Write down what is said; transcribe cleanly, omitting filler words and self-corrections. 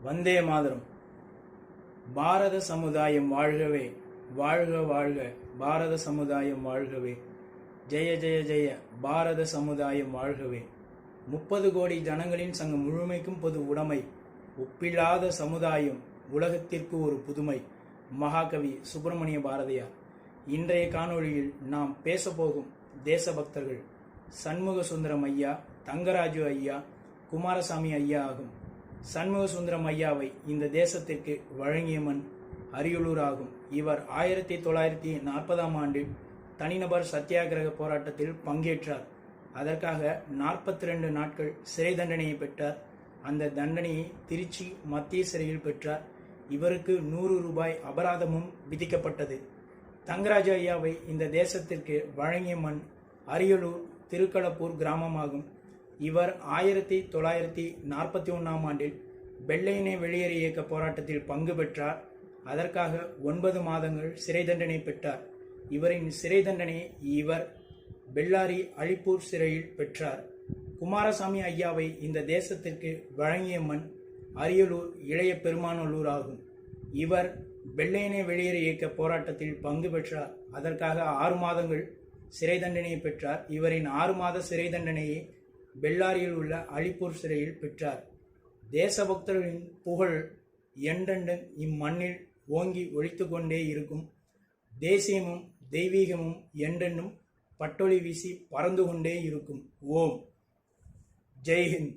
வந்தே மாதரம். பாரத சமுதாயம் வாழ்கவே, வாழ்க வாழ்க பாரத சமுதாயம் வாழ்கவே, ஜெய ஜெய ஜெய பாரத சமுதாயம் வாழ்கவே. 30 கோடி ஜனங்களின் சங்கம் முழுமைக்கும் பொது உடைமை, ஒப்பில்லாத சமுதாயம் உலகத்திற்கு ஒரு புதுமை. மகாகவி சுப்பிரமணிய பாரதியார். இன்றைய காணொளியில் நாம் பேசப்போகும் தேசபக்தர்கள் சண்முக சுந்தரம் ஐயா, தங்கராஜு ஐயா, குமாரசாமி ஐயா ஆகும். சண்முக சுந்தரம் ஐயாவை இந்த தேசத்திற்கு வழங்கிய மண் அரியலூர் ஆகும். இவர் 1940ஆம் ஆண்டில் தனிநபர் சத்தியாகிரக போராட்டத்தில் பங்கேற்றார். அதற்காக 42 நாட்கள் சிறை தண்டனையை பெற்றார். அந்த தண்டனையை திருச்சி மத்திய சிறையில் பெற்றார். இவருக்கு 100 ரூபாய் அபராதமும் விதிக்கப்பட்டது. தங்கராஜு ஐயாவை இந்த தேசத்திற்கு வழங்கிய மண் அரியலூர் திருக்களப்பூர் கிராமமாகும். இவர் 1941ஆம் ஆண்டில் வெள்ளையனே வெளியேறு இயக்க போராட்டத்தில் பங்கு பெற்றார். அதற்காக 9 மாதங்கள் சிறை தண்டனை பெற்றார். இவரின் சிறை தண்டனையை இவர் பெல்லாரி அழிப்பூர் சிறையில் பெற்றார். குமாரசாமி ஐயாவை இந்த தேசத்திற்கு வழங்கிய மண் அரியலூர் இளைய பெருமாநல்லூர் ஆகும். இவர் வெள்ளையனே வெளியேறு இயக்க போராட்டத்தில் பங்கு பெற்றார். அதற்காக 6 மாதங்கள் சிறை தண்டனையை பெற்றார். இவரின் 6 மாத சிறை தண்டனையை பெல்லாரியில் உள்ள அழிப்பூர் சிறையில் பெற்றார். தேசபக்தர்களின் புகழ் என்றென்றும் இம்மண்ணில் ஓங்கி ஒலித்து கொண்டே இருக்கும். தேசியமும் தெய்வீகமும் என்றென்றும் பட்டொளி வீசி பறந்து கொண்டே இருக்கும். ஓம் ஜெய்ஹிந்த்.